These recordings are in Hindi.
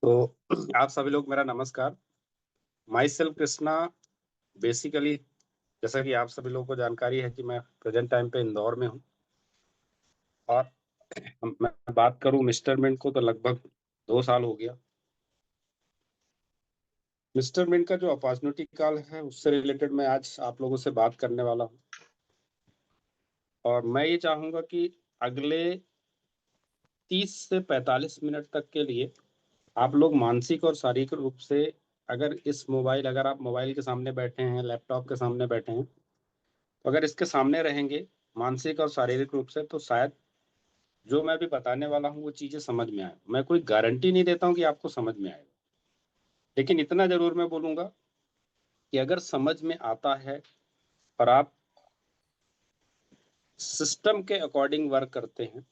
तो आप सभी लोग मेरा नमस्कार। My self Krishna. बेसिकली जैसा कि आप सभी लोगों को जानकारी है कि मैं प्रेजेंट टाइम पे इंदौर में हूँ। और मैं बात करूँ मिस्टर मिंट को तो लगभग 2 साल हो गया। मिस्टर मिंट का जो अपॉर्चुनिटी कॉल है उससे रिलेटेड मैं आज आप लोगों से बात करने वाला हूँ। और मैं ये चाहूँगा कि अगले 30 से 45 मिनट तक के लिए आप लोग मानसिक और शारीरिक रूप से, अगर आप मोबाइल के सामने बैठे हैं, लैपटॉप के सामने बैठे हैं, तो अगर इसके सामने रहेंगे मानसिक और शारीरिक रूप से, तो शायद जो मैं अभी बताने वाला हूँ वो चीजें समझ में आए। मैं कोई गारंटी नहीं देता हूँ कि आपको समझ में आएगा, लेकिन इतना जरूर मैं बोलूंगा कि अगर समझ में आता है और आप सिस्टम के अकॉर्डिंग वर्क करते हैं,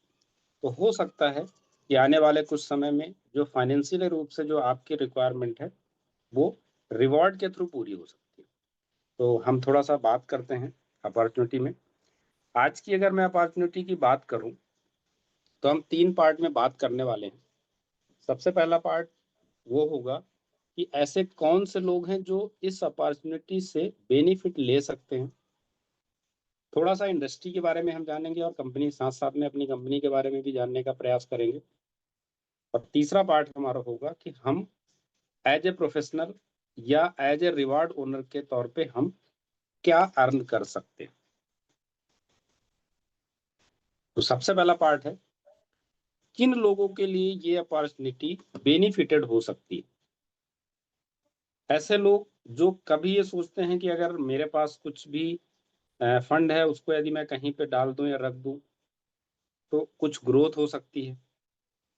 तो हो सकता है कि आने वाले कुछ समय में जो फाइनेंशियल रूप से जो आपकी रिक्वायरमेंट है वो रिवॉर्ड के थ्रू पूरी हो सकती है। तो हम थोड़ा सा बात करते हैं अपॉर्चुनिटी में। आज की अगर मैं अपॉर्चुनिटी की बात करूं तो हम 3 पार्ट में बात करने वाले हैं। सबसे पहला पार्ट वो होगा कि ऐसे कौन से लोग हैं जो इस अपॉर्चुनिटी से बेनिफिट ले सकते हैं। थोड़ा सा इंडस्ट्री के बारे में हम जानेंगे और कंपनी साथ साथ में अपनी कंपनी के बारे में भी जानने का प्रयास करेंगे। और तीसरा पार्ट हमारा होगा कि हम एज ए प्रोफेशनल या एज ए रिवार्ड ओनर के तौर पे हम क्या अर्न कर सकते हैं। तो सबसे पहला पार्ट है किन लोगों के लिए ये अपॉर्चुनिटी बेनिफिटेड हो सकती है। ऐसे लोग जो कभी ये सोचते हैं कि अगर मेरे पास कुछ भी फंड है, उसको यदि मैं कहीं पे डाल दूं या रख दूं तो कुछ ग्रोथ हो सकती है।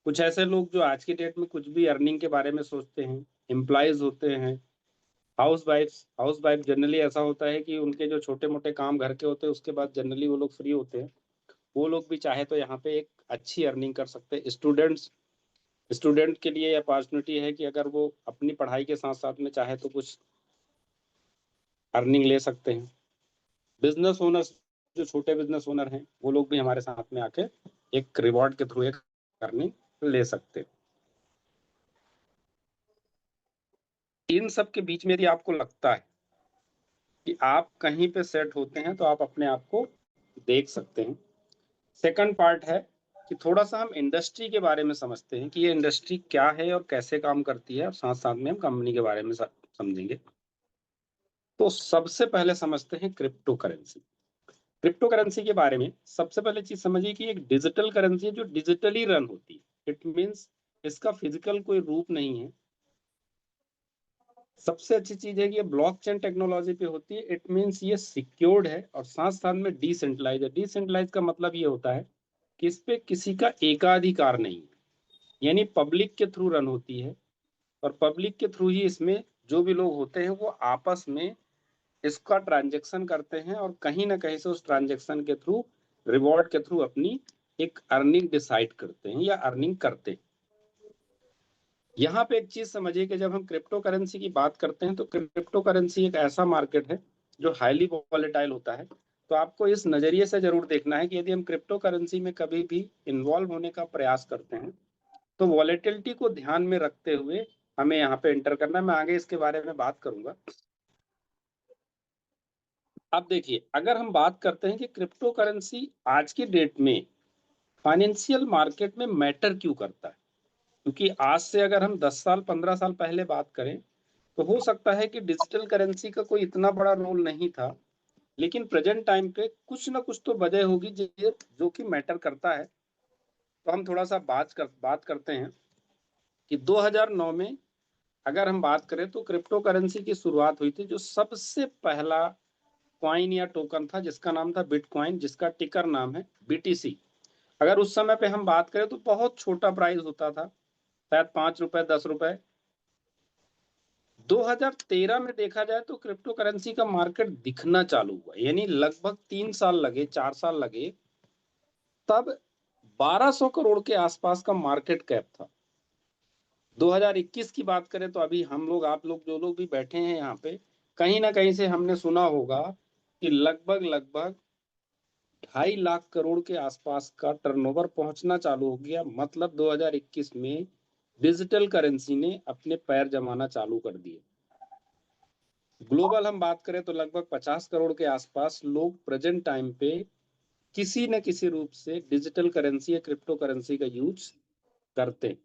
कुछ ऐसे लोग जो आज की डेट में कुछ भी अर्निंग के बारे में सोचते हैं, एम्प्लॉयज होते हैं, हाउस वाइफ जनरली ऐसा होता है कि उनके जो छोटे मोटे काम घर के होते हैं उसके बाद जनरली वो लोग फ्री होते हैं। वो लोग भी चाहे तो यहाँ पे एक अच्छी अर्निंग कर सकते हैं। स्टूडेंट के लिए अपॉर्चुनिटी है कि अगर वो अपनी पढ़ाई के साथ साथ में चाहे तो कुछ अर्निंग ले सकते हैं। बिजनेस ओनर्स, जो छोटे बिजनेस ओनर हैं, वो लोग भी हमारे साथ में आके एक रिवॉर्ड के थ्रू एक अर्निंग ले सकते हैं। इन सब के बीच में यदि आपको लगता है कि आप कहीं पे सेट होते हैं तो आप अपने आप को देख सकते हैं। सेकंड पार्ट है कि थोड़ा सा हम इंडस्ट्री के बारे में समझते हैं कि ये इंडस्ट्री क्या है और कैसे काम करती है, और साथ साथ में हम कंपनी के बारे में समझेंगे। तो सबसे पहले समझते हैं क्रिप्टो करेंसी। क्रिप्टो करेंसी के बारे में सबसे पहले चीज समझिए कि एक डिजिटल करेंसी है जो डिजिटली रन होती है। इट मीन्स इसका फिजिकल कोई रूप नहीं है। सबसे अच्छी चीज है कि ये ब्लॉकचेन टेक्नोलॉजी पे होती है। इट मीन्स ये सिक्योर्ड है और साथ साथ में डिसेंट्रलाइज है। डिसेंट्रलाइज का मतलब ये होता है कि इस पे किसी का एकाधिकार नहीं है, यानी पब्लिक के थ्रू रन होती है और पब्लिक के थ्रू ही इसमें जो भी लोग होते हैं वो आपस में इसका ट्रांजेक्शन करते हैं और कहीं ना कहीं से उस ट्रांजेक्शन के थ्रू, रिवॉर्ड के थ्रू अपनी एक अर्निंग डिसाइड करते हैं या अर्निंग करते हैं। यहाँ पे एक चीज समझिए कि जब हम क्रिप्टो करेंसी की बात करते हैं तो क्रिप्टो करेंसी एक ऐसा मार्केट है जो हाईली वॉलेटाइल होता है। तो आपको इस नजरिए से जरूर देखना है कि यदि हम क्रिप्टो करेंसी में कभी भी इन्वॉल्व होने का प्रयास करते हैं तो वॉलेटिलिटी को ध्यान में रखते हुए हमें यहाँ पे एंटर करना है। मैं आगे इसके बारे में बात करूंगा। अब देखिए, अगर हम बात करते हैं कि क्रिप्टो करेंसी आज की डेट में फाइनेंशियल मार्केट में मैटर क्यों करता है, क्योंकि आज से अगर हम 10 साल 15 साल पहले बात करें तो हो सकता है कि डिजिटल करेंसी का कोई इतना बड़ा रोल नहीं था, लेकिन प्रेजेंट टाइम पे कुछ ना कुछ तो वजह होगी जो कि मैटर करता है। तो हम थोड़ा सा बात करते हैं कि 2009 में अगर हम बात करें तो क्रिप्टो करेंसी की शुरुआत हुई थी। जो सबसे पहला कॉइन या टोकन था जिसका नाम था बिटकॉइन, जिसका टिकर नाम है बीटीसी। अगर उस समय पे हम बात करें तो बहुत छोटा प्राइस होता था, शायद 5 रुपए 10 रुपए। 2013 में देखा जाए तो क्रिप्टो करेंसी का मार्केट दिखना चालू हुआ, यानी लगभग 3 साल लगे, 4 साल लगे, तब 1200 करोड़ के आसपास का मार्केट कैप था। 2021 की बात करें तो अभी हम लोग, आप लोग जो लोग भी बैठे हैं यहाँ पे, कहीं ना कहीं से हमने सुना होगा कि लगभग लगभग 2.5 लाख करोड़ के आसपास का टर्नओवर पहुंचना चालू हो गया। मतलब 2021 में डिजिटल करेंसी ने अपने पैर जमाना चालू कर दिए। ग्लोबल हम बात करें तो लगभग 50 करोड़ के आसपास लोग प्रेजेंट टाइम पे किसी न किसी रूप से डिजिटल करेंसी या क्रिप्टो करेंसी का यूज करते हैं।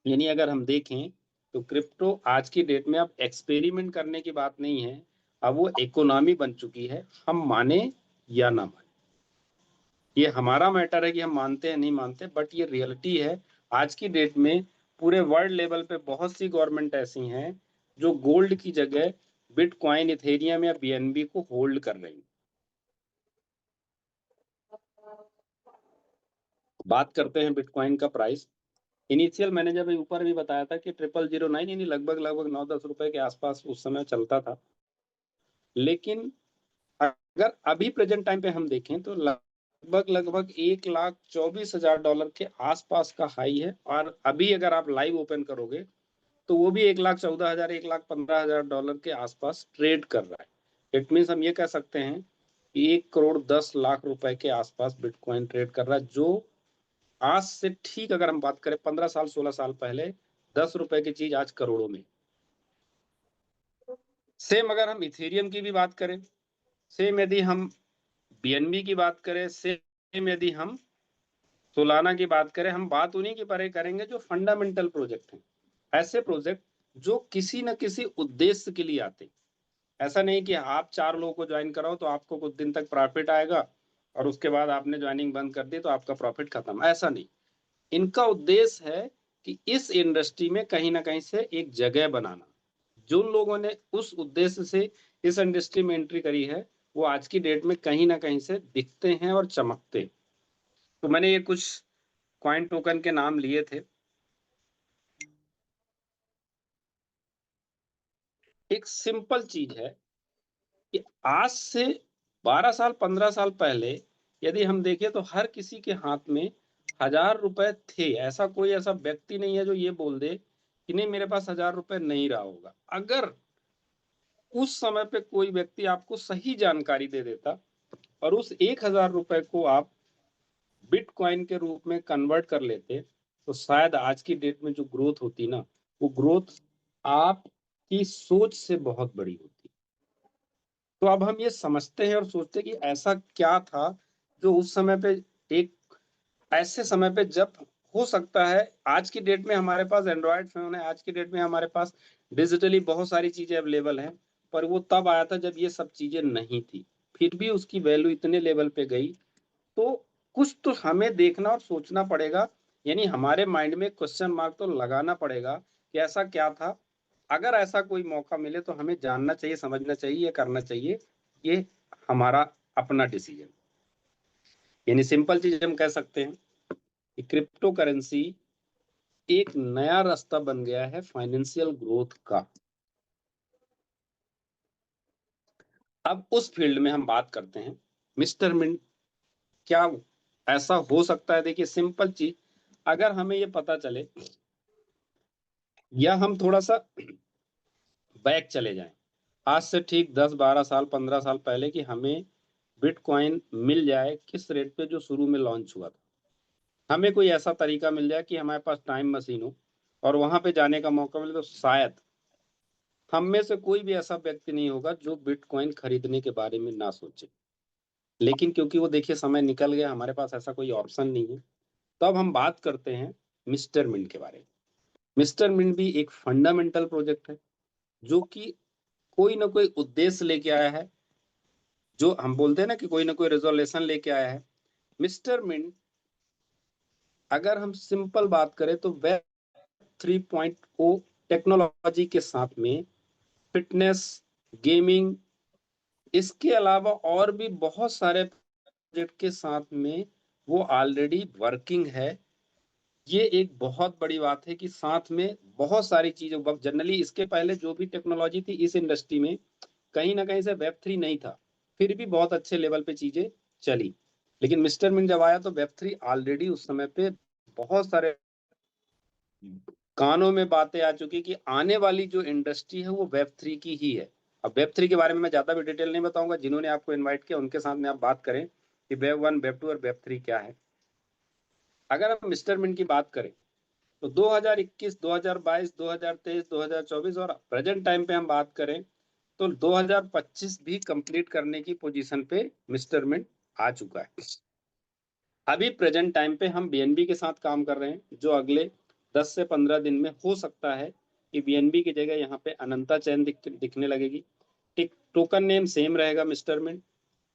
यानी अगर हम देखें तो क्रिप्टो आज की डेट में अब एक्सपेरिमेंट करने की बात नहीं है, अब वो इकोनॉमी बन चुकी है, हम माने या ना माने। ये हमारा मैटर है कि हम मानते हैं नहीं मानते, बट ये रियलिटी है। आज की डेट में पूरे वर्ल्ड लेवल पे बहुत सी गवर्नमेंट ऐसी हैं जो गोल्ड की जगह बिटकॉइन, इथेरियम या बीएनबी को होल्ड कर रही। बात करते हैं बिटकॉइन का प्राइस। इनिशियल मैंने जब ऊपर भी बताया था कि 0009 यानी लगभग लगभग 9-10 रुपए के आसपास उस समय चलता था। लेकिन अगर अभी प्रेजेंट टाइम पे हम देखें तो लगभग लगभग $1,24,000 के आसपास का हाई है, और अभी अगर आप लाइव ओपन करोगे तो वो भी $1,14,000 $1,15,000 के आसपास ट्रेड कर रहा है। इट मीन्स हम ये कह सकते हैं कि 1,10,00,000 रुपए के आसपास बिटकॉइन ट्रेड कर रहा है, जो आज से ठीक अगर हम बात करें 15 साल 16 साल पहले 10 रुपए की चीज आज करोड़ों में। सेम अगर हम इथेरियम की भी बात करें, सेम यदि हम बीएनबी की बात करें, सेम यदि हम सोलाना की बात करें, हम बात उन्हीं की परे करेंगे जो फंडामेंटल प्रोजेक्ट हैं। ऐसे प्रोजेक्ट जो किसी न किसी उद्देश्य के लिए आते। ऐसा नहीं कि आप 4 लोगों को ज्वाइन कराओ तो आपको कुछ दिन तक प्रॉफिट आएगा और उसके बाद आपने ज्वाइनिंग बंद कर दी तो आपका प्रॉफिट खत्म। ऐसा नहीं, इनका उद्देश्य है कि इस इंडस्ट्री में कहीं ना कहीं से एक जगह बनाना। जिन लोगों ने उस उद्देश्य से इस इंडस्ट्री में एंट्री करी है वो आज की डेट में कहीं ना कहीं से दिखते हैं और चमकते हैं। तो मैंने ये कुछ कॉइन टोकन के नाम लिए थे। एक सिंपल चीज है कि आज से 12 साल 15 साल पहले यदि हम देखें तो हर किसी के हाथ में 1,000 रुपए थे। ऐसा कोई ऐसा व्यक्ति नहीं है जो ये बोल दे कि नहीं मेरे पास 1,000 रुपए नहीं रहा होगा। अगर उस समय पे कोई व्यक्ति आपको सही जानकारी दे देता और उस 1,000 रुपए को आप बिटकॉइन के रूप में कन्वर्ट कर लेते तो शायद आज की डेट में जो ग्रोथ होती ना, वो ग्रोथ आपकी सोच से बहुत बड़ी होती। तो अब हम ये समझते हैं और सोचते हैं कि ऐसा क्या था जो उस समय पे, एक ऐसे समय पे जब हो सकता है आज की डेट में हमारे पास एंड्रॉयड फोन है, आज की डेट में हमारे पास डिजिटली बहुत सारी चीजें अवेलेबल हैं, पर वो तब आया था जब ये सब चीजें नहीं थी। फिर भी उसकी वैल्यू इतने लेवल पे गई। तो कुछ तो हमें देखना और सोचना पड़ेगा, यानी हमारे माइंड में क्वेश्चन मार्क तो लगाना पड़ेगा कि ऐसा क्या था। अगर ऐसा कोई मौका मिले तो हमें जानना चाहिए, समझना चाहिए, करना चाहिए। ये हमारा अपना डिसीजन। यानी सिंपल चीज हम कह सकते हैं कि क्रिप्टो करेंसी एक नया रास्ता बन गया है फाइनेंशियल ग्रोथ का। अब उस फील्ड में हम बात करते हैं मिस्टर मिंट। क्या ऐसा हो सकता है? देखिए सिंपल चीज, अगर हमें ये पता चले या हम थोड़ा सा बैक चले जाएं आज से ठीक 10-12 साल 15 साल पहले कि हमें बिटकॉइन मिल जाए किस रेट पे जो शुरू में लॉन्च हुआ था, हमें कोई ऐसा तरीका मिल जाए कि हमारे पास टाइम मशीन हो और वहां पे जाने का मौका मिले, तो शायद हम में से कोई भी ऐसा व्यक्ति नहीं होगा जो बिटकॉइन खरीदने के बारे में ना सोचे। लेकिन क्योंकि वो देखिए समय निकल गया, हमारे पास ऐसा कोई ऑप्शन नहीं है। तो अब हम बात करते हैं मिस्टर मिंट के बारे में। मिस्टर मिंट भी एक फंडामेंटल प्रोजेक्ट है जो कि कोई ना कोई उद्देश्य लेके आया है, जो हम बोलते हैं ना कि कोई ना कोई रेजोल्यूशन लेके आया है। मिस्टर मिंट, अगर हम सिंपल बात करें तो वेब 3.0 टेक्नोलॉजी के साथ में फिटनेस, गेमिंग, इसके अलावा और भी बहुत सारे प्रोजेक्ट के साथ में वो ऑलरेडी वर्किंग है। ये एक बहुत बड़ी बात है कि साथ में बहुत सारी चीजें, जनरली इसके पहले जो भी टेक्नोलॉजी थी इस इंडस्ट्री में कहीं ना कहीं से वेब 3 नहीं था, फिर भी बहुत अच्छे लेवल पे चीजें चली। लेकिन मिस्टर मिंट जब आया तो वेब 3 ऑलरेडी उस समय पे बहुत सारे कानों में बातें आ चुकी कि आने वाली जो इंडस्ट्री है वो वेब 3 की ही है। अब वेब 3 के बारे में मैं ज्यादा भी डिटेल नहीं बताऊंगा, जिन्होंने आपको इन्वाइट किया उनके साथ में आप बात करें कि वेब 1 वेब 2 और वेब 3 क्या है। अगर हम मिस्टर मिंट की बात करें तो 2021, 2022, 2023, 2024 और प्रेजेंट टाइम पे हम बात करें तो 2025 भी कंप्लीट करने की पोजीशन पे मिस्टर मिंट आ चुका है। अभी प्रेजेंट टाइम पे हम बीएनबी के साथ काम कर रहे हैं, जो अगले 10 से 15 दिन में हो सकता है कि बीएनबी की जगह यहाँ पे अनंता चैन दिखने लगेगी। टोकन नेम सेम रहेगा मिस्टर मिंट,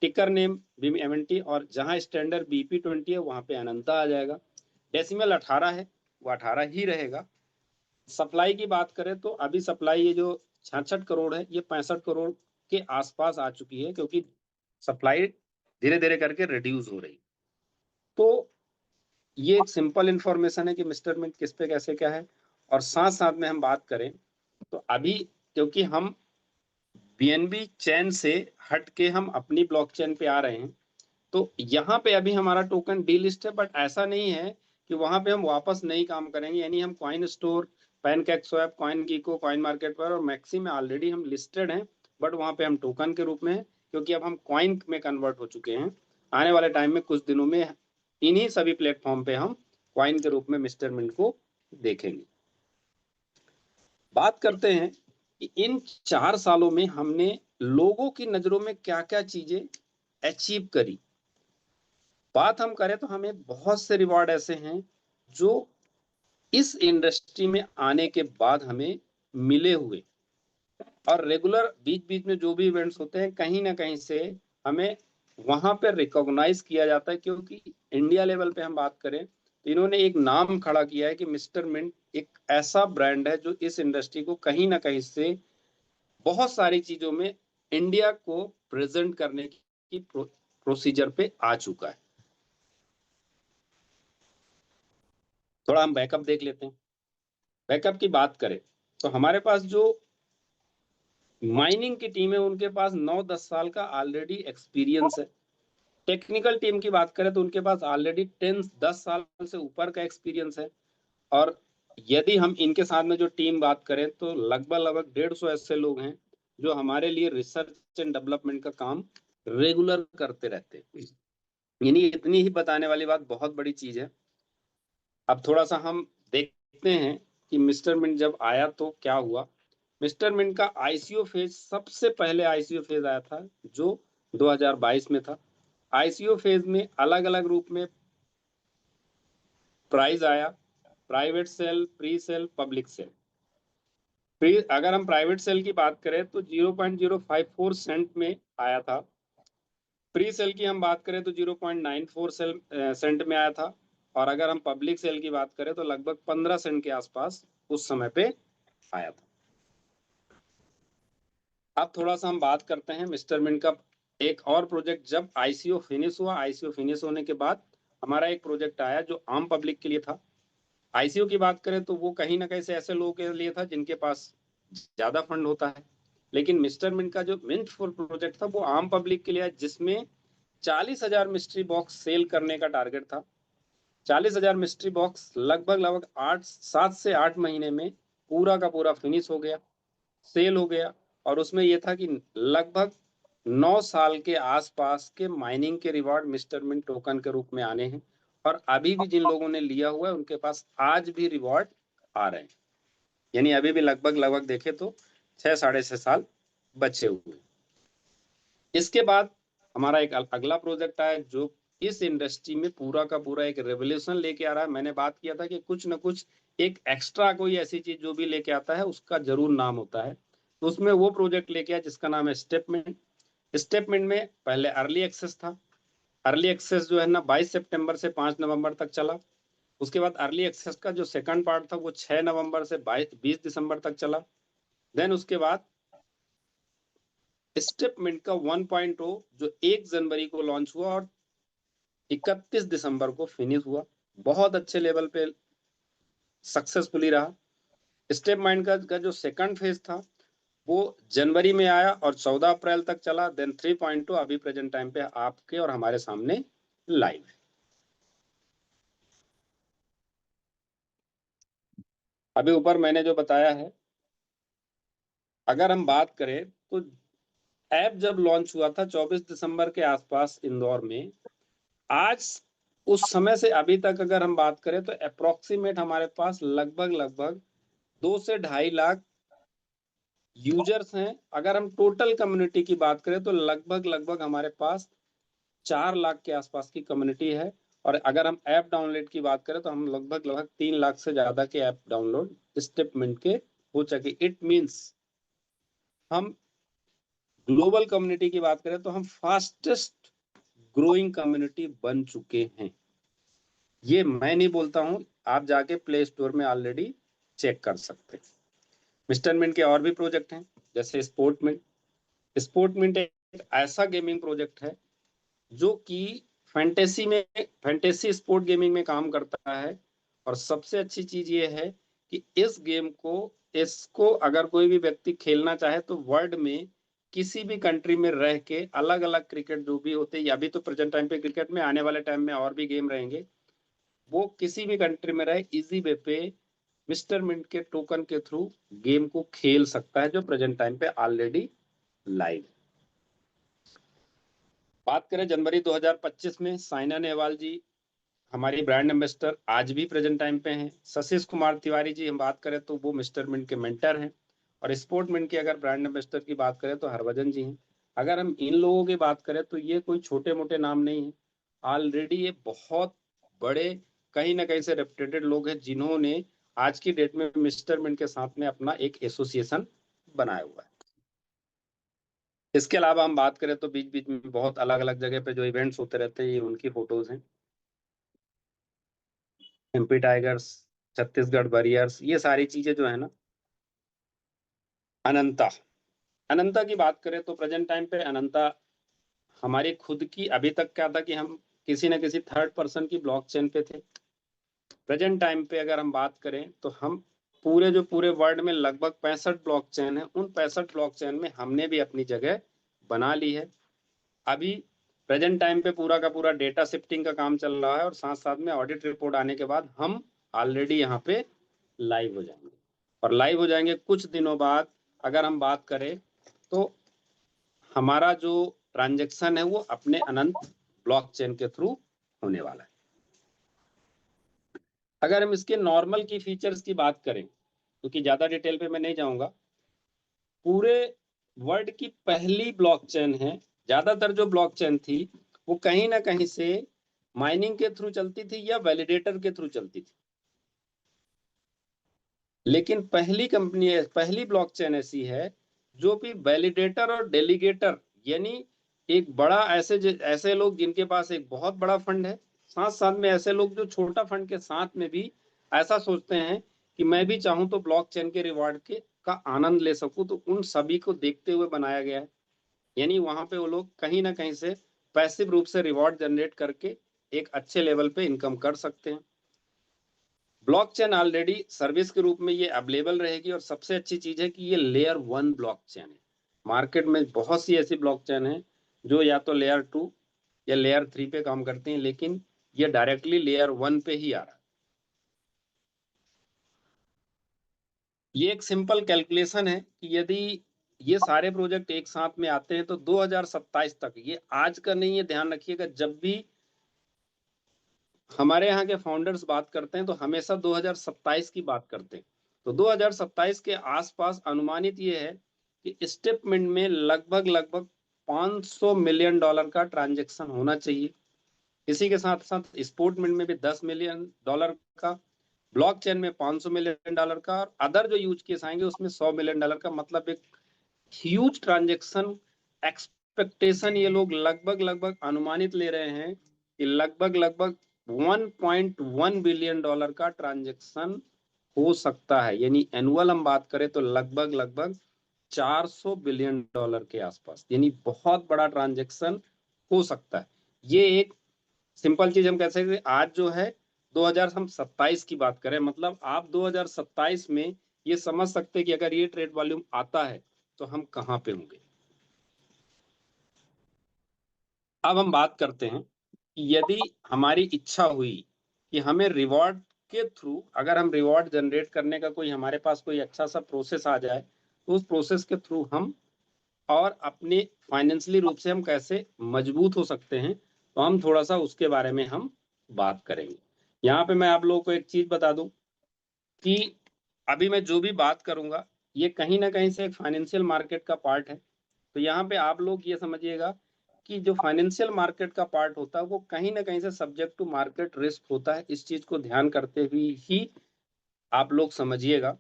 टिकर नेम BMNT, और जहां स्टैंडर्ड BP20 है वहां पे अनंता आ जाएगा। डेसिमल 18 है, वो 18 ही रहेगा। सप्लाई की बात करें तो अभी सप्लाई ये जो 66 करोड़ है, ये 65 करोड़ के आसपास आ चुकी है, क्योंकि सप्लाई धीरे धीरे करके रिड्यूस हो रही। तो ये एक सिंपल इंफॉर्मेशन है कि मिस्टर मिंट किस पे कैसे क्या है। और साथ साथ में हम बात करें तो अभी क्योंकि हम बीएनबी चैन से हट के हम अपनी ब्लॉकचेन पे आ रहे हैं, तो यहाँ पे अभी हमारा टोकन डीलिस्ट है, बट ऐसा नहीं है कि वहां पे हम वापस नहीं काम करेंगे। यानी हम coin store, pancakeswap, CoinGecko, coin market पर और मैक्सी में ऑलरेडी हम लिस्टेड हैं, बट वहां पे हम टोकन के रूप में हैं, क्योंकि अब हम कॉइन में कन्वर्ट हो चुके हैं। आने वाले टाइम में कुछ दिनों में इन्हीं सभी प्लेटफॉर्म पे हम कॉइन के रूप में मिस्टर मिंट को देखेंगे। बात करते हैं कि इन 4 सालों में हमने लोगों की नजरों में क्या क्या चीजें अचीव करी। बात हम करें तो हमें बहुत से रिवॉर्ड ऐसे हैं जो इस इंडस्ट्री में आने के बाद हमें मिले हुए, और रेगुलर बीच बीच में जो भी इवेंट्स होते हैं कहीं ना कहीं से हमें वहां पर रिकॉग्नाइज किया जाता है। क्योंकि इंडिया लेवल पे हम बात करें तो इन्होंने एक नाम खड़ा किया है कि मिस्टर मिंट एक ऐसा ब्रांड है जो इस इंडस्ट्री को कहीं ना कहीं से बहुत सारी चीजों में इंडिया को प्रेजेंट करने की प्रोसीजर पे आ चुका है। थोड़ा हम बैकअप देख लेते हैं। बैकअप की बात करें तो हमारे पास जो माइनिंग की टीम है उनके पास 9-10 साल का ऑलरेडी एक्सपीरियंस है। टेक्निकल टीम की बात करें तो उनके पास ऑलरेडी 10 साल से ऊपर का एक्सपीरियंस है। और यदि हम इनके साथ में जो टीम बात करें तो लगभग 150 ऐसे लोग हैं जो हमारे लिए रिसर्च एंड डेवलपमेंट का काम रेगुलर करते रहते हैं। यानी इतनी ही बताने वाली बात बहुत बड़ी चीज है। अब थोड़ा सा हम देखते हैं कि मिस्टर मिंट जब आया तो क्या हुआ। मिस्टर मिंट का आईसीओ फेज, सबसे पहले आईसीओ फेज आया था जो 2022 में था। आईसीओ फेज में अलग अलग रूप में प्राइस आया, private sale, pre sale, public sale. अगर हम प्राइवेट सेल की बात करें तो 0.054 सेंट में आया था। प्री सेल की हम बात करें तो 0.94 सेंट में आया था। और अगर हम पब्लिक सेल की बात करें तो लगभग 15 सेंट के आसपास उस समय पे आया था। अब थोड़ा सा हम बात करते हैं मिस्टर मिंट का एक और प्रोजेक्ट। जब आईसीओ फिनिश हुआ, आईसीओ फिनिश होने के बाद हमारा एक प्रोजेक्ट आया जो आम पब्लिक के लिए था। आईसीओ की बात करें तो वो कहीं ना कहीं से ऐसे लोगों के लिए था जिनके पास ज्यादा फंड होता है। लेकिन मिस्टर मिंट का जो मिंटफुल प्रोजेक्ट था वो आम पब्लिक के लिए है, जिसमें 40,000 मिस्ट्री बॉक्स सेल करने का टारगेट था। 40,000 मिस्ट्री बॉक्स लगभग 7 से 8 महीने में पूरा का पूरा फिनिश हो गया, सेल हो गया। और उसमें यह था कि लगभग 9 साल के आसपास के माइनिंग के रिवॉर्ड मिस्टर मिंट टोकन के रूप में आने हैं। और अभी भी जिन लोगों ने लिया हुआ है उनके पास आज भी रिवॉर्ड आ रहे हैं। यानी अभी भी लगभग देखे तो 6-6.5 साल बचे हुए। इसके बाद हमारा एक अगला प्रोजेक्ट आया जो इस इंडस्ट्री में पूरा का पूरा एक रेवोल्यूशन लेके आ रहा है। मैंने बात किया था कि कुछ ना कुछ एक एक्स्ट्रा कोई ऐसी चीज जो भी लेके आता है उसका जरूर नाम होता है। तो उसमें वो प्रोजेक्ट लेके आया जिसका नाम है स्टेपमेंट। स्टेपमेंट में पहले अर्ली एक्सेस था। अर्ली एक्सेस जो है ना 22 सितंबर से 5 नवंबर तक चला। उसके बाद अर्ली एक्सेस का जो सेकंड पार्ट था वो 6 नवंबर से 20 दिसंबर तक चला। देन उसके बाद स्टेपमेंट का 1.0 जो 1 जनवरी को लॉन्च हुआ और 31 दिसंबर को फिनिश हुआ। बहुत अच्छे लेवल पे सक्सेसफुली रहा। स्टेप माइंड का जो सेकंड फेज था वो जनवरी में आया और 14 अप्रैल तक चला। देन 3.2 अभी प्रेजेंट टाइम पे आपके और हमारे सामने लाइव है। अभी ऊपर मैंने जो बताया है, अगर हम बात करें तो ऐप जब लॉन्च हुआ था 24 दिसंबर के आसपास इंदौर में, आज उस समय से अभी तक अगर हम बात करें तो अप्रोक्सीमेट हमारे पास लगभग 2 से 2.5 लाख यूजर्स हैं। अगर हम टोटल कम्युनिटी की बात करें तो लगभग हमारे पास 4 लाख के आसपास की कम्युनिटी है। और अगर हम ऐप डाउनलोड की बात करें तो हम लगभग 3 लाख से ज्यादा के ऐप डाउनलोड स्टेटमेंट के हो चुके। इट मीन्स हम ग्लोबल कम्युनिटी की बात करें तो हम फास्टेस्ट ग्रोइंग कम्युनिटी बन चुके हैं। ये मैं नहीं बोलता हूं, आप जाके प्ले स्टोर में ऑलरेडी चेक कर सकते हैं। मिस्टर मिंट के और भी प्रोजेक्ट हैं, जैसे स्पोर्ट मिंट। स्पोर्ट मिंट एक ऐसा गेमिंग प्रोजेक्ट है जो कि फैंटेसी स्पोर्ट गेमिंग में काम करता है। और सबसे अच्छी चीज ये है कि इस गेम को इसको अगर कोई भी व्यक्ति खेलना चाहे तो वर्ल्ड में किसी भी कंट्री में रह के अलग अलग क्रिकेट जो भी होते हैं, अभी तो प्रेजेंट टाइम पे क्रिकेट में, आने वाले टाइम में और भी गेम रहेंगे, वो किसी भी कंट्री में रहे इजी वे पे मिस्टर मिंट के टोकन के थ्रू गेम को खेल सकता है, जो प्रेजेंट टाइम पे ऑलरेडी लाइव। बात करें जनवरी 2025 में, साइना नेहवाल जी हमारी ब्रांड एम्बेसडर आज भी प्रेजेंट टाइम पे हैं। सशीष कुमार तिवारी जी हम बात करें तो वो मिस्टर मिंट के मेंटर हैं। और स्पोर्ट मिंट के अगर ब्रांड एम्बेसडर की बात करें तो हरभजन जी हैं। अगर हम इन लोगों की बात करें तो ये कोई छोटे मोटे नाम नहीं है, ऑलरेडी ये बहुत बड़े कहीं ना कहीं से रेप्यूटेड लोग हैं जिन्होंने आज की डेट में मिस्टर मिंट के साथ में अपना एक एसोसिएशन बनाया हुआ है। इसके अलावा हम बात करें तो बीच बीच में बहुत अलग अलग जगह पे जो इवेंट्स होते रहते हैं, ये उनकी फोटोज हैं। एमपी टाइगर्स, छत्तीसगढ़ वॉरियर्स, ये सारी चीजें जो है ना। अनंता, अनंता की बात करें तो प्रेजेंट टाइम पे अनंता हमारी खुद की, अभी तक क्या था कि हम किसी न किसी थर्ड पर्सन की ब्लॉकचेन पे थे। प्रेजेंट टाइम पे अगर हम बात करें तो हम पूरे जो पूरे वर्ल्ड में लगभग 65 ब्लॉकचेन है, उन 65 ब्लॉकचेन में हमने भी अपनी जगह बना ली है। अभी प्रेजेंट टाइम पे पूरा का पूरा डेटा शिफ्टिंग का काम चल रहा है और साथ साथ में ऑडिट रिपोर्ट आने के बाद हम ऑलरेडी यहाँ पे लाइव हो जाएंगे। और लाइव हो जाएंगे कुछ दिनों बाद। अगर हम बात करें तो हमारा जो ट्रांजेक्शन है वो अपने अनंत ब्लॉकचेन के थ्रू होने वाला है। अगर हम इसके नॉर्मल की फीचर्स की बात करें, क्योंकि ज्यादा डिटेल पे मैं नहीं जाऊंगा, पूरे वर्ल्ड की पहली ब्लॉकचेन है। ज्यादातर जो ब्लॉकचेन थी वो कहीं ना कहीं से माइनिंग के थ्रू चलती थी या वैलिडेटर के थ्रू चलती थी। लेकिन पहली ब्लॉकचेन ऐसी है जो भी वैलिडेटर और डेलीगेटर, यानी एक बड़ा ऐसे लोग जिनके पास एक बहुत बड़ा फंड है, साथ साथ में ऐसे लोग जो छोटा फंड के साथ में भी ऐसा सोचते हैं कि मैं भी चाहूं तो ब्लॉकचेन के रिवार्ड के का आनंद ले सकूं, तो उन सभी को देखते हुए बनाया गया है। यानी वहां पे वो लोग कहीं ना कहीं से पैसिव रूप से रिवॉर्ड जनरेट करके एक अच्छे लेवल पे इनकम कर सकते हैं। ब्लॉकचेन ऑलरेडी सर्विस के रूप में ये अवेलेबल रहेगी। और सबसे अच्छी चीज है कि ये लेयर 1 ब्लॉकचेन है। मार्केट में बहुत सी ऐसी ब्लॉकचेन है जो या तो लेयर 2 या लेयर 3 पे काम करती हैं, लेकिन ये डायरेक्टली लेयर 1 पे ही आ रहा है। ये एक सिंपल कैलकुलेशन है कि यदि ये सारे प्रोजेक्ट एक साथ में आते हैं तो 2027 तक, ये आज का नहीं है, ध्यान रखिएगा, जब भी हमारे यहाँ के फाउंडर्स बात करते हैं तो हमेशा 2027 की बात करते हैं। तो 2027 के आसपास अनुमानित ये है कि स्टेटमेंट में लगभग 500 मिलियन डॉलर का ट्रांजैक्शन होना चाहिए। इसी के साथ साथ स्पोर्टमेंट में भी 10 मिलियन डॉलर का, ब्लॉकचेन में 500 मिलियन डॉलर का, और अदर जो यूज केस आएंगे उसमें 100 मिलियन डॉलर का। मतलब एक ह्यूज ट्रांजैक्शन एक्सपेक्टेशन ये लोग लगभग अनुमानित ले रहे हैं कि लगभग 1.1 बिलियन डॉलर का ट्रांजैक्शन हो सकता है। यानी एनुअल हम बात करें तो लगभग 400 बिलियन डॉलर के आसपास, यानी बहुत बड़ा ट्रांजैक्शन हो सकता है। ये एक सिंपल चीज हम कह सकते हैं। आज जो है 2027 की बात करें, मतलब आप 2027 में ये समझ सकते हैं कि अगर ये ट्रेड वॉल्यूम आता है तो हम कहां पे होंगे। अब हम बात करते हैं कि यदि हमारी इच्छा हुई कि हमें रिवॉर्ड के थ्रू, अगर हम रिवॉर्ड जनरेट करने का कोई हमारे पास कोई अच्छा सा प्रोसेस आ जाए, तो उस प्रोसेस के थ्रू हम और अपने फाइनेंशियली रूप से हम कैसे मजबूत हो सकते हैं, तो हम थोड़ा सा उसके बारे में हम बात करेंगे। यहाँ पे मैं आप लोगों को एक चीज बता दूं कि अभी मैं जो भी बात करूंगा ये कहीं ना कहीं से एक फाइनेंशियल मार्केट का पार्ट है। तो यहाँ पे आप लोग ये समझिएगा कि जो फाइनेंशियल मार्केट का पार्ट होता है वो कहीं ना कहीं से सब्जेक्ट टू मार्केट रिस्क होता है। इस चीज को ध्यान करते हुए ही आप लोग समझिएगा।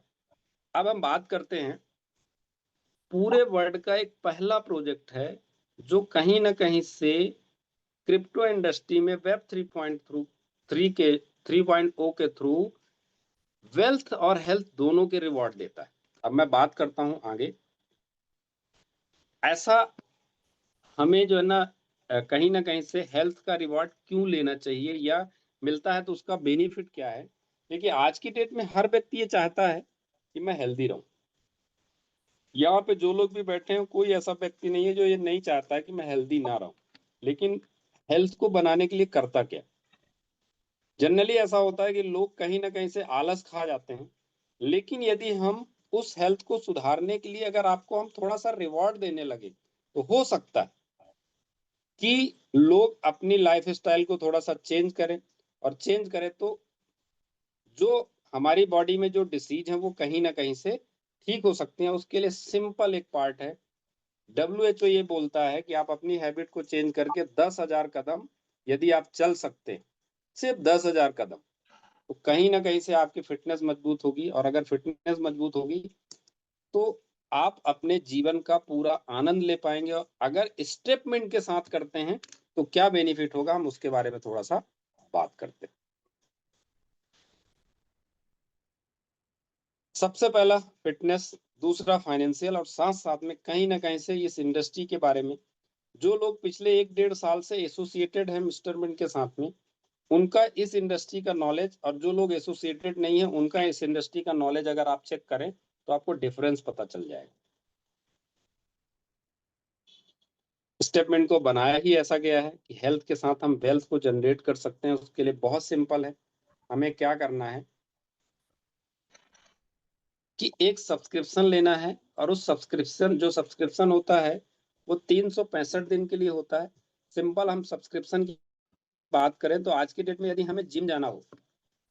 अब हम बात करते हैं, पूरे वर्ल्ड का एक पहला प्रोजेक्ट है जो कहीं ना कहीं से क्रिप्टो इंडस्ट्री में वेब 3.0 के थ्रू वेल्थ और हेल्थ दोनों के रिवॉर्ड देता है। अब मैं बात करता हूं आगे, ऐसा हमें जो है ना कहीं ना कहीं से हेल्थ का रिवॉर्ड क्यों लेना चाहिए या मिलता है तो उसका बेनिफिट क्या है। देखिए आज की डेट में हर व्यक्ति ये चाहता है कि मैं हेल्दी रहूं। यहाँ पे जो लोग भी बैठे हैं कोई ऐसा व्यक्ति नहीं है जो ये नहीं चाहता है कि मैं हेल्दी ना रहूं। लेकिन हेल्थ को बनाने के लिए करता क्या, जनरली ऐसा होता है कि लोग कहीं ना कहीं से आलस खा जाते हैं। लेकिन यदि हम उस हेल्थ को सुधारने के लिए अगर आपको हम थोड़ा सा रिवॉर्ड देने लगे तो हो सकता है कि लोग अपनी लाइफ स्टाइल को थोड़ा सा चेंज करें। और चेंज करें तो जो हमारी बॉडी में जो डिसीज है वो कहीं ना कहीं से ठीक हो सकते हैं। उसके लिए सिंपल एक पार्ट है, WHO ये बोलता है कि आप अपनी हैबिट को चेंज करके 10,000 कदम यदि आप चल सकते हैं, सिर्फ 10,000 कदम, तो कहीं ना कहीं से आपकी फिटनेस मजबूत होगी। और अगर फिटनेस मजबूत होगी तो आप अपने जीवन का पूरा आनंद ले पाएंगे। और अगर स्टेपमेंट के साथ करते हैं तो क्या बेनिफिट होगा, हम उसके बारे में थोड़ा सा बात करते हैं। सबसे पहला फिटनेस, दूसरा फाइनेंशियल, और साथ साथ में कहीं ना कहीं से इस इंडस्ट्री के बारे में जो लोग पिछले 1-1.5 साल से एसोसिएटेड है मिस्टर मिंट के साथ में, उनका इस इंडस्ट्री का नॉलेज, और जो लोग एसोसिएटेड नहीं है उनका इस इंडस्ट्री का नॉलेज अगर आप चेक करें तो आपको डिफरेंस पता चल जाएगा। स्टेटमेंट को बनाया ही ऐसा गया है कि हेल्थ के साथ हम वेल्थ को जनरेट कर सकते हैं। उसके लिए बहुत सिंपल है, हमें क्या करना है कि एक सब्सक्रिप्शन लेना है। और उस सब्सक्रिप्शन जो सब्सक्रिप्शन होता है वो 365 दिन के लिए होता है। सिंपल हम सब्सक्रिप्शन की बात करें तो आज की डेट में यदि हमें जिम जाना हो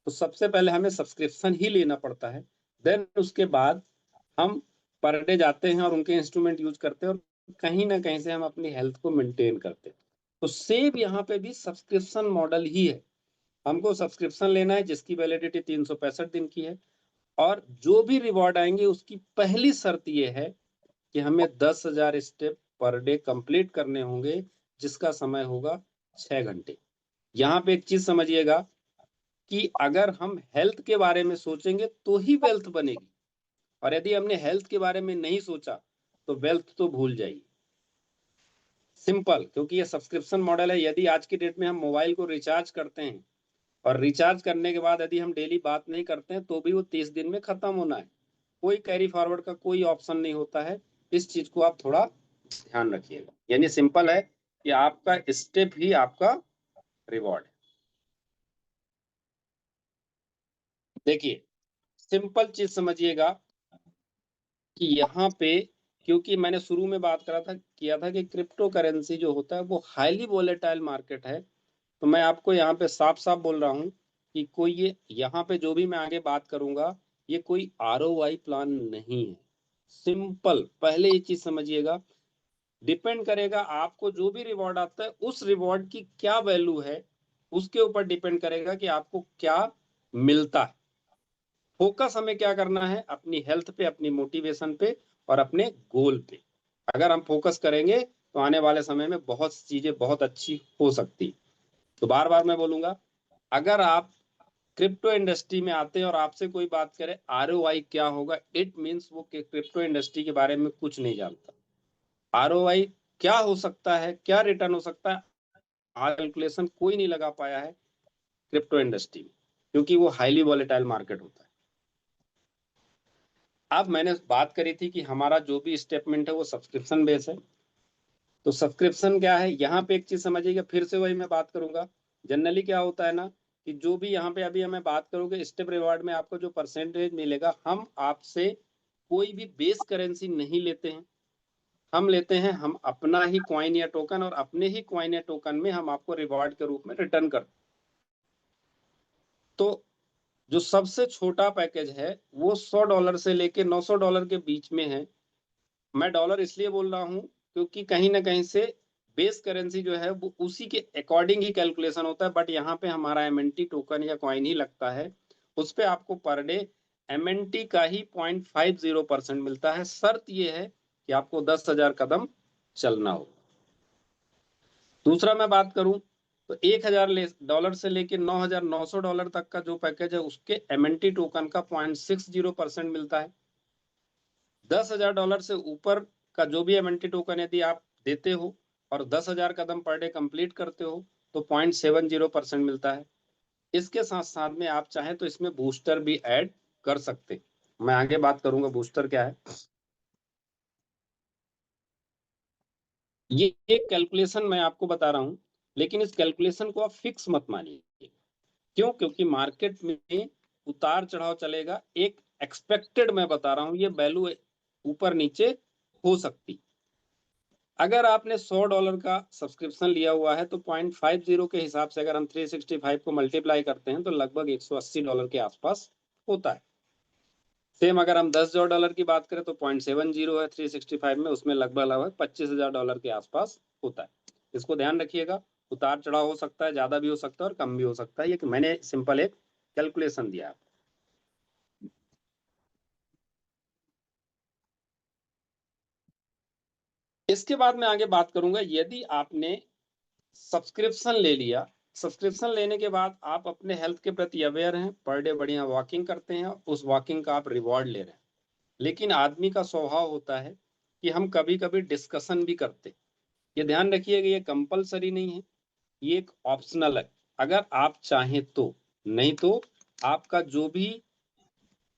तो सबसे पहले हमें सब्सक्रिप्शन ही लेना पड़ता है। देन उसके बाद हम पर डे जाते हैं और उनके इंस्ट्रूमेंट यूज करते हैं और कहीं ना कहीं से हम अपनी हेल्थ को मेंटेन करते हैं। तो सेम यहाँ पे भी सब्सक्रिप्शन मॉडल ही है। हमको सब्सक्रिप्शन लेना है जिसकी वैलिडिटी 365 दिन की है। और जो भी रिवॉर्ड आएंगे उसकी पहली शर्त ये है कि हमें 10,000 स्टेप पर डे कंप्लीट करने होंगे, जिसका समय होगा 6 घंटे। यहाँ पे एक चीज समझिएगा कि अगर हम हेल्थ के बारे में सोचेंगे तो ही वेल्थ बनेगी, और यदि हमने हेल्थ के बारे में नहीं सोचा तो वेल्थ तो भूल जाइए। सिंपल, क्योंकि ये सब्सक्रिप्शन मॉडल है। यदि आज की डेट में हम मोबाइल को रिचार्ज करते हैं और रिचार्ज करने के बाद यदि हम डेली बात नहीं करते हैं तो भी वो 30 दिन में खत्म होना है। कोई कैरी फॉरवर्ड का कोई ऑप्शन नहीं होता है। इस चीज को आप थोड़ा ध्यान रखिएगा। यानी सिंपल है कि आपका स्टेप ही आपका रिवॉर्ड है। देखिए सिंपल चीज समझिएगा कि यहाँ पे, क्योंकि मैंने शुरू में बात करा था किया था कि क्रिप्टो करेंसी जो होता है वो हाईली वोलेटाइल मार्केट है। तो मैं आपको यहाँ पे साफ साफ बोल रहा हूँ कि कोई ये यहाँ पे जो भी मैं आगे बात करूंगा ये कोई ROI प्लान नहीं है। सिंपल पहले ये चीज समझिएगा, डिपेंड करेगा आपको जो भी रिवॉर्ड आता है उस रिवॉर्ड की क्या वैल्यू है, उसके ऊपर डिपेंड करेगा कि आपको क्या मिलता है। फोकस हमें क्या करना है, अपनी हेल्थ पे, अपनी मोटिवेशन पे और अपने गोल पे। अगर हम फोकस करेंगे तो आने वाले समय में बहुत चीजें बहुत अच्छी हो सकती। तो बार बार मैं बोलूंगा, अगर आप क्रिप्टो इंडस्ट्री में आते हैं और आपसे कोई बात करे ROI क्या होगा, इट मीन्स वो क्रिप्टो इंडस्ट्री के बारे में कुछ नहीं जानता। ROI क्या हो सकता है, क्या रिटर्न हो सकता है, आज कैलकुलेशन कोई नहीं लगा पाया है क्रिप्टो इंडस्ट्री में, क्योंकि वो हाईली वॉलेटाइल मार्केट होता है। अब मैंने बात करी थी कि हमारा जो भी स्टेटमेंट है वो सब्सक्रिप्शन बेस है। तो सब्सक्रिप्शन क्या है, यहाँ पे एक चीज समझिएगा, फिर से वही मैं बात करूंगा। जनरली क्या होता है ना कि जो भी यहाँ पे अभी हमें बात करोगे स्टेप रिवार्ड में आपको जो परसेंटेज मिलेगा, हम आपसे कोई भी बेस करेंसी नहीं लेते हैं। हम लेते हैं हम अपना ही कॉइन या टोकन, और अपने ही कॉइन या टोकन में हम आपको रिवॉर्ड के रूप में रिटर्न करते हैं। तो जो सबसे छोटा पैकेज है वो $100 से लेके $900 के बीच में है। मैं डॉलर इसलिए बोल रहा हूँ क्योंकि कहीं ना कहीं से बेस करेंसी जो है वो उसी के अकॉर्डिंग ही कैलकुलेशन होता है, बट यहाँ पे हमारा एमएनटी टोकन या कॉइन ही लगता है। उस पे आपको पर डे एमएनटी का ही 0.50% मिलता है। शर्त ये है कि आपको 10,000 कदम चलना हो। दूसरा मैं बात करूं तो $1,000 से लेके $9,900 तक का जो पैकेज है उसके एमएनटी टोकन का 0.60% मिलता है। $10,000 से ऊपर का जो भी एमएनटी टोकन यदि आप देते हो और 10,000 कदम पर डे कंप्लीट करते हो तो 0.70% मिलता है। इसके साथ साथ में आप चाहें तो इसमें बूस्टर भी ऐड कर सकते। मैं आगे बात करूंगा बूस्टर क्या है। ये एक कैलकुलेशन मैं आपको बता रहा हूं, लेकिन इस कैलकुलेशन को आप फिक्स मत मानिए। क्यों? क्योंकि मार्केट में उतार चढ़ाव चलेगा। एक एक्सपेक्टेड मैं बता रहा हूं, ये वैल्यू ऊपर नीचे हो सकती। अगर आपने $100 का सब्सक्रिप्शन लिया हुआ है तो 0.50 के हिसाब से अगर हम 365 को मल्टीप्लाई करते हैं तो लगभग $180 के आसपास होता है। सेम अगर हम $10,000 की बात करें तो 0.70 है 365 में, उसमें लगभग $25,000 के आसपास होता है। इसको ध्यान रखिएगा। उतार चढ़ाव हो सकता है, ज्यादा भी हो सकता है और कम भी हो सकता है। ये कि मैंने सिंपल एक कैलकुलेशन दिया है। इसके बाद मैं आगे बात करूंगा, यदि आपने सब्सक्रिप्शन ले लिया, सब्सक्रिप्शन लेने के बाद आप अपने हेल्थ के प्रति अवेयर हैं, पर डे बढ़िया वॉकिंग करते हैं, उस वॉकिंग का आप रिवॉर्ड ले रहे हैं, लेकिन आदमी का स्वभाव होता है कि हम कभी कभी डिस्कशन भी करते। ये ध्यान रखिएगा, ये कंपलसरी नहीं है, ये एक ऑप्शनल है अगर आप चाहें तो। नहीं तो आपका जो भी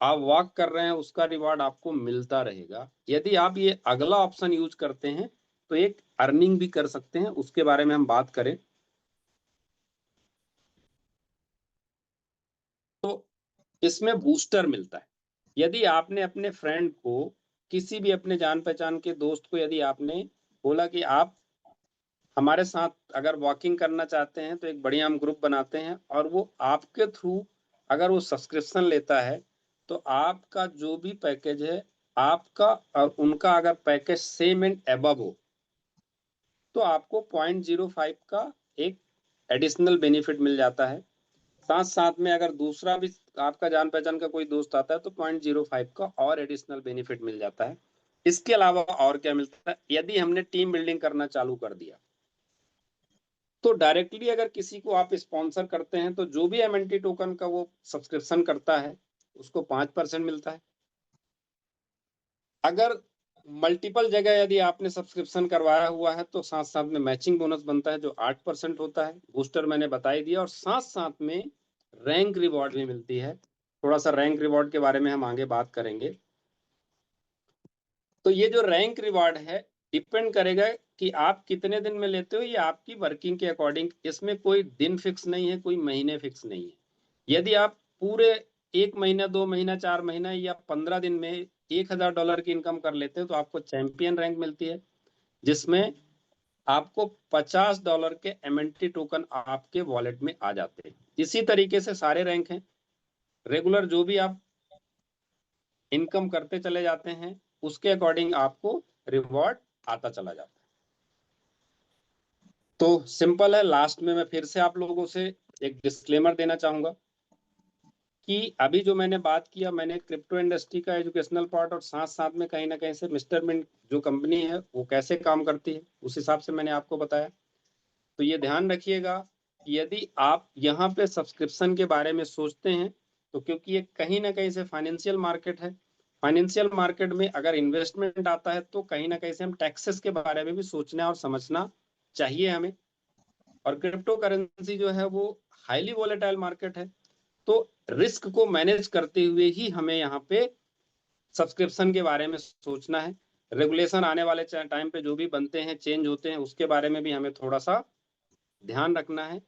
आप वॉक कर रहे हैं उसका रिवॉर्ड आपको मिलता रहेगा। यदि आप ये अगला ऑप्शन यूज करते हैं तो एक अर्निंग भी कर सकते हैं, उसके बारे में हम बात करें तो इसमें बूस्टर मिलता है। यदि आपने अपने फ्रेंड को, किसी भी अपने जान पहचान के दोस्त को यदि आपने बोला कि आप हमारे साथ अगर वॉकिंग करना चाहते हैं तो एक बढ़िया हम ग्रुप बनाते हैं, और वो आपके थ्रू अगर वो सब्सक्रिप्शन लेता है तो आपका जो भी पैकेज है, आपका और उनका अगर पैकेज सेम एंड अबव हो तो आपको 0.05 का एक एडिशनल बेनिफिट मिल जाता है। साथ साथ में अगर दूसरा भी आपका जान पहचान का कोई दोस्त आता है तो 0.05 का और एडिशनल बेनिफिट मिल जाता है। इसके अलावा और क्या मिलता है, यदि हमने टीम बिल्डिंग करना चालू कर दिया तो डायरेक्टली अगर किसी को आप स्पॉन्सर करते हैं तो जो भी एमएनटी टोकन का वो सब्सक्रिप्शन करता है उसको 5% मिलता है। अगर मल्टीपल जगह यदि आपने सब्सक्रिप्शन करवाया हुआ है तो साथ साथ में मैचिंग बोनस बनता है जो 8% होता है। बूस्टर मैंने बता ही दिया, और साथ साथ में रैंक रिवॉर्ड भी मिलती है। थोड़ा सा रैंक रिवॉर्ड के बारे में हम आगे बात करेंगे। तो ये जो रैंक रिवॉर्ड है डिपेंड करेगा कि आप कितने दिन में लेते हो, ये आपकी वर्किंग के अकॉर्डिंग। इसमें कोई दिन फिक्स नहीं है, कोई महीने फिक्स नहीं है। यदि आप पूरे 1 महीना, 2 महीना, 4 महीना या 15 दिन में $1,000 की इनकम कर लेते हो तो आपको चैंपियन रैंक मिलती है, जिसमें आपको $50 के एमएनटी टोकन आपके वॉलेट में आ जाते हैं। इसी तरीके से सारे रैंक हैं। रेगुलर जो भी आप इनकम करते चले जाते हैं उसके अकॉर्डिंग आपको रिवॉर्ड आता चला जाता है। तो सिंपल है। लास्ट में मैं फिर से आप लोगों से एक डिस्क्लेमर देना चाहूंगा कि अभी जो मैंने बात किया, मैंने क्रिप्टो इंडस्ट्री का एजुकेशनल पार्ट और साथ साथ में कहीं ना कहीं से मिस्टर मिंट जो कंपनी है वो कैसे काम करती है उस हिसाब से मैंने आपको बताया। तो ये ध्यान रखिएगा कि यदि आप यहाँ पे सब्सक्रिप्शन के बारे में सोचते हैं तो क्योंकि ये कहीं ना कहीं से फाइनेंशियल मार्केट है, फाइनेंशियल मार्केट में अगर इन्वेस्टमेंट आता है तो कहीं ना कहीं से हम टैक्सेस के बारे में भी सोचना और समझना चाहिए हमें। और क्रिप्टो करेंसी जो है वो हाईली वोलेटाइल मार्केट है, तो रिस्क को मैनेज करते हुए ही हमें यहाँ पे सब्सक्रिप्शन के बारे में सोचना है। रेगुलेशन आने वाले टाइम पे जो भी बनते हैं, चेंज होते हैं, उसके बारे में भी हमें थोड़ा सा ध्यान रखना है।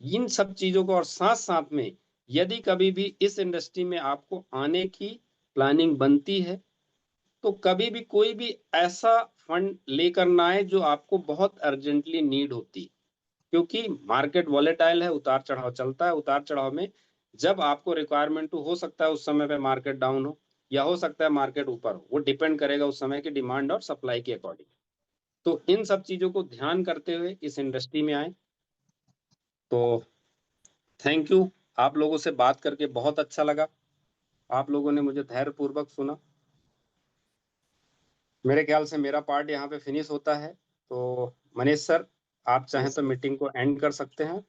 इन सब चीजों को, और साथ साथ में यदि कभी भी इस इंडस्ट्री में आपको आने की प्लानिंग बनती है तो कभी भी कोई भी ऐसा फंड लेकर ना आए जो आपको बहुत अर्जेंटली नीड होती, क्योंकि मार्केट वॉलेटाइल है, उतार चढ़ाव चलता है। उतार चढ़ाव में जब आपको रिक्वायरमेंट हो सकता है उस समय पे मार्केट डाउन हो या हो सकता है मार्केट ऊपर हो, वो डिपेंड करेगा उस समय की डिमांड और सप्लाई के अकॉर्डिंग। तो इन सब चीजों को ध्यान करते हुए इस इंडस्ट्री में आए। तो थैंक यू, आप लोगों से बात करके बहुत अच्छा लगा। आप लोगों ने मुझे धैर्यपूर्वक सुना। मेरे ख्याल से मेरा पार्ट यहाँ पे फिनिश होता है। तो मनीष सर, आप चाहें तो मीटिंग को एंड कर सकते हैं।